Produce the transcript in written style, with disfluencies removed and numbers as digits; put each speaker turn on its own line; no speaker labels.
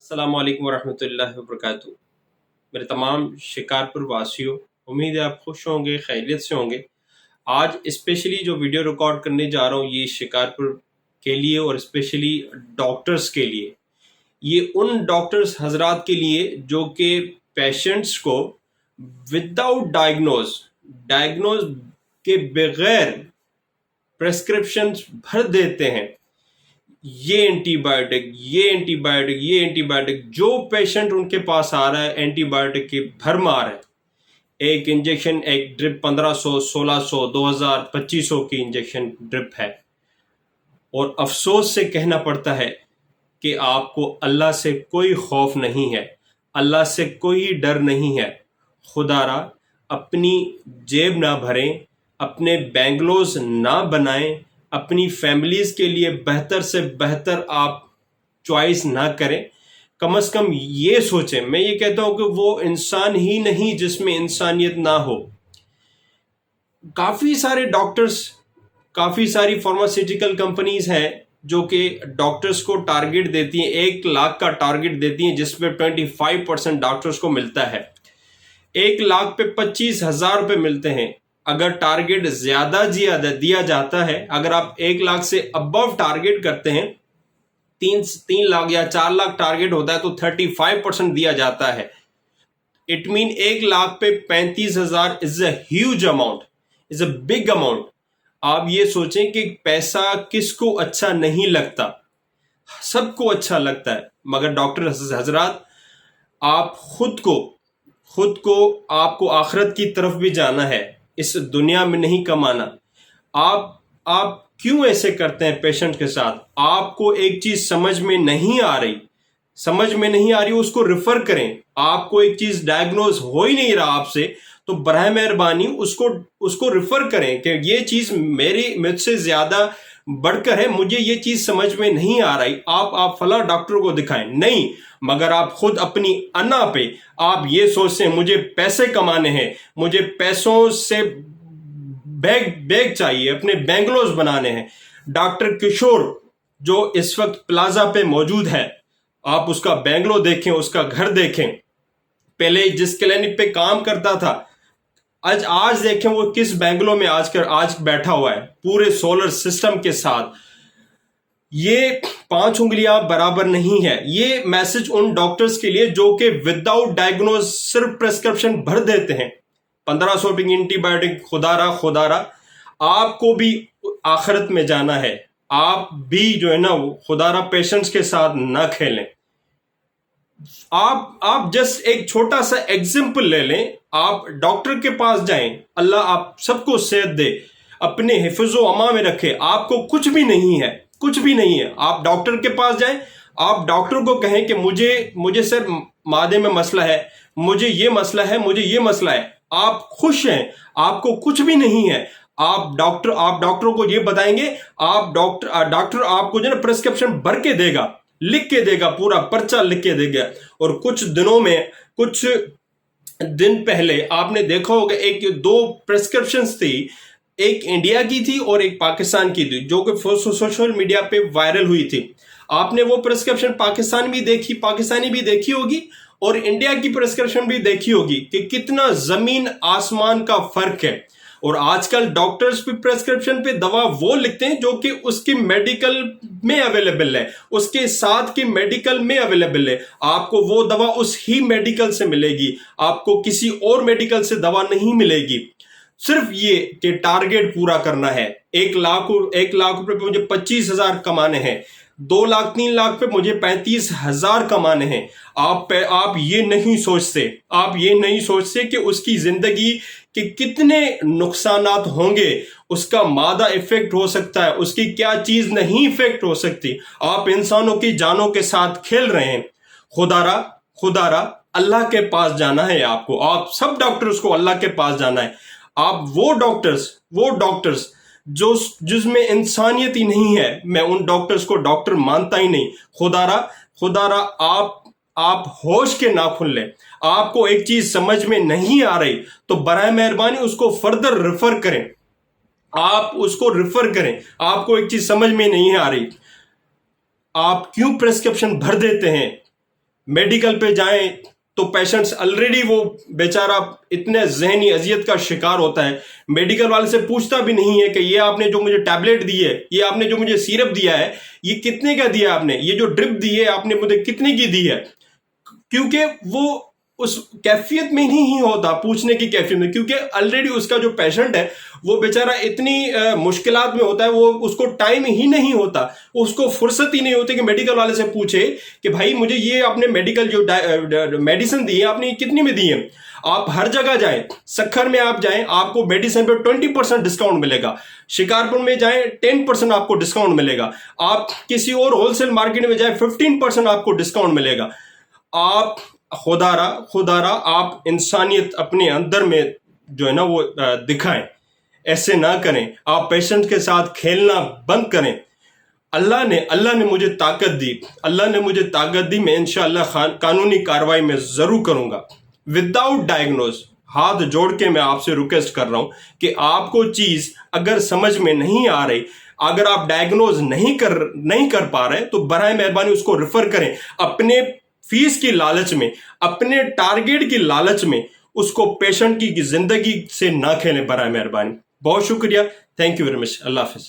अस्सलाम वालेकुम वरहमतुल्लाहि वबरकातुहू। मेरे तमाम शिकारपुर वासियों, उम्मीद है आप खुश होंगे, खैरियत से होंगे। आज स्पेशली जो वीडियो रिकॉर्ड करने जा रहा हूँ ये शिकारपुर के लिए और स्पेशली डॉक्टर्स के लिए। ये उन डॉक्टर्स हजरात के लिए जो कि पेशेंट्स को विदाउट डायग्नोज के बगैर प्रेस्क्रिप्शन भर देते हैं। ये एंटीबायोटिक, ये एंटीबायोटिक, ये एंटीबायोटिक, जो पेशेंट उनके पास आ रहा है एंटीबायोटिक की भरमार है। एक इंजेक्शन, एक ड्रिप 1500, 1600, 2000, 2500 की इंजेक्शन ड्रिप है। और अफसोस से कहना पड़ता है कि आपको अल्लाह से कोई खौफ नहीं है, अल्लाह से कोई डर नहीं है। खुदारा अपनी जेब ना भरें, अपने बैंगलोज ना बनाएं, अपनी फैमिलीज़ के लिए बेहतर से बेहतर आप चॉइस ना करें। कम से कम ये सोचें। मैं ये कहता हूँ कि वो इंसान ही नहीं जिसमें इंसानियत ना हो। काफ़ी सारे डॉक्टर्स, काफ़ी सारी फार्मास्यूटिकल कंपनीज हैं जो कि डॉक्टर्स को टारगेट देती हैं, 1 लाख का टारगेट देती हैं, जिसमें 25% डॉक्टर्स को मिलता है। 1 लाख पे 25,000 रुपये मिलते हैं। अगर टारगेट ज्यादा दिया जाता है, अगर आप 1 लाख से अबव टारगेट करते हैं, 3 लाख या 4 लाख टारगेट होता है तो 35% दिया जाता है। इट मीन 1 लाख पे 35,000 is a huge amount, is a big amount. आप ये सोचें कि पैसा किसको अच्छा नहीं लगता, सबको अच्छा लगता है। मगर डॉक्टर हजरात, आप खुद को आपको आखिरत की तरफ भी जाना है, इस दुनिया में नहीं कमाना। आप क्यों ऐसे करते हैं पेशेंट के साथ? आपको एक चीज समझ में नहीं आ रही, उसको रिफर करें। आपको एक चीज डायग्नोज हो ही नहीं रहा आपसे, तो बराह मेहरबानी उसको रिफर करें कि ये चीज मुझसे ज्यादा बढ़कर है, मुझे ये चीज समझ में नहीं आ रही, आप फला डॉक्टर को दिखाएं। नहीं, मगर आप खुद अपनी अन्ना पे आप ये सोचते हैं मुझे पैसे कमाने हैं, मुझे पैसों से बैग चाहिए, अपने बैंगलोज बनाने हैं। डॉक्टर किशोर जो इस वक्त प्लाजा पे मौजूद है, आप उसका बैंगलो देखें, उसका घर देखें। पहले जिस क्लिनिक पे काम करता था, आज देखें वो किस बैंगलो में आज बैठा हुआ है, पूरे सोलर सिस्टम के साथ। ये 5 उंगलियां बराबर नहीं है। ये मैसेज उन डॉक्टर्स के लिए जो कि विदाउट डायग्नोज सिर्फ प्रेस्क्रिप्शन भर देते हैं। 1500 की एंटीबायोटिक। खुदारा आपको भी आखिरत में जाना है। आप भी जो है ना, खुदारा पेशेंट्स के साथ ना खेलें। आप जस्ट एक छोटा सा एग्जाम्पल ले लें। आप डॉक्टर के पास जाएं, अल्लाह आप सबको सेहत दे, अपने हिफ्ज़ो अमा में रखे। आपको कुछ भी नहीं है, कुछ भी नहीं है। आप डॉक्टर के पास जाएं, आप डॉक्टर को कहें कि मुझे सर मादे में मसला है, मुझे ये मसला है, मुझे ये मसला है। आप खुश हैं, आपको कुछ भी नहीं है। आप डॉक्टर को ये बताएंगे, डॉक्टर आपको जो ना प्रिस्क्रिप्शन भर के देगा, लिख के देगा, पूरा पर्चा लिख के देगा। और कुछ दिन पहले आपने देखा होगा, 2 प्रिस्क्रिप्शंस थी, एक इंडिया की थी और एक पाकिस्तान की थी, जो कि सोशल मीडिया पे वायरल हुई थी। आपने वो प्रिस्क्रिप्शन पाकिस्तानी भी देखी होगी और इंडिया की प्रिस्क्रिप्शन भी देखी होगी कि कितना जमीन आसमान का फर्क है। और आजकल डॉक्टर्स भी प्रेस्क्रिप्शन पे दवा वो लिखते हैं जो कि उसकी मेडिकल में अवेलेबल है, उसके साथ की मेडिकल में अवेलेबल है। आपको वो दवा उस ही मेडिकल से मिलेगी, आपको किसी और मेडिकल से दवा नहीं मिलेगी। सिर्फ ये कि टारगेट पूरा करना है। 1 लाख रुपए पे मुझे 25,000 कमाने हैं, 2 लाख 3 लाख पे मुझे 35,000 कमाने हैं। आप ये नहीं सोचते कि उसकी जिंदगी के कितने नुकसानात होंगे, उसका मादा इफेक्ट हो सकता है, उसकी क्या चीज नहीं इफेक्ट हो सकती। आप इंसानों की जानों के साथ खेल रहे हैं। खुदारा अल्लाह के पास जाना है आपको। आप सब डॉक्टर्स को अल्लाह के पास जाना है। आप वो डॉक्टर्स जिसमें इंसानियत ही नहीं है, मैं उन डॉक्टर्स को डॉक्टर मानता ही नहीं। खुदारा आप होश के नाखून लें। आपको एक चीज समझ में नहीं आ रही तो बराए मेहरबानी उसको फर्दर रेफर करें। आप उसको रेफर करें। आपको एक चीज समझ में नहीं आ रही, आप क्यों प्रेस्क्रिप्शन भर देते हैं? मेडिकल पे जाएं तो पेशेंट्स ऑलरेडी वो बेचारा इतने जहनी अजियत का शिकार होता है, मेडिकल वाले से पूछता भी नहीं है कि ये आपने जो मुझे टैबलेट दी है, ये आपने जो मुझे सिरप दिया है, ये कितने का दिया आपने, ये जो ड्रिप दी है आपने मुझे कितने की दी है, क्योंकि वो उस कैफियत में नहीं होता, पूछने की कैफियत में, क्योंकि ऑलरेडी उसका जो पेशेंट है वो बेचारा इतनी मुश्किलात में होता है, वो उसको टाइम ही नहीं होता, उसको फुर्सत ही नहीं होती कि मेडिकल वाले से पूछे कि भाई मुझे ये आपने मेडिकल जो मेडिसिन दी है आपने कितनी में दी है। आप हर जगह जाएं, सखर में आप जाएं, आपको मेडिसिन पे 20% डिस्काउंट मिलेगा, शिकारपुर में जाएं 10% आपको डिस्काउंट मिलेगा, आप किसी और होलसेल मार्केट में जाएं 15% आपको डिस्काउंट मिलेगा। आप खुदारा आप इंसानियत अपने अंदर में जो है ना वो दिखाएं, ऐसे ना करें, आप पेशेंट के साथ खेलना बंद करें। अल्लाह ने मुझे ताकत दी, मैं इंशाअल्लाह कानूनी कार्रवाई में जरूर करूंगा विदाउट डायग्नोज। हाथ जोड़ के मैं आपसे रिक्वेस्ट कर रहा हूं कि आपको चीज अगर समझ में नहीं आ रही, अगर आप डायग्नोज नहीं कर पा रहे, तो बराए मेहरबानी उसको रेफर करें। अपने फीस की लालच में, अपने टारगेट की लालच में उसको पेशेंट की जिंदगी से ना खेलें, बराए मेहरबानी। बहुत शुक्रिया, thank you very much, Allah Hafiz.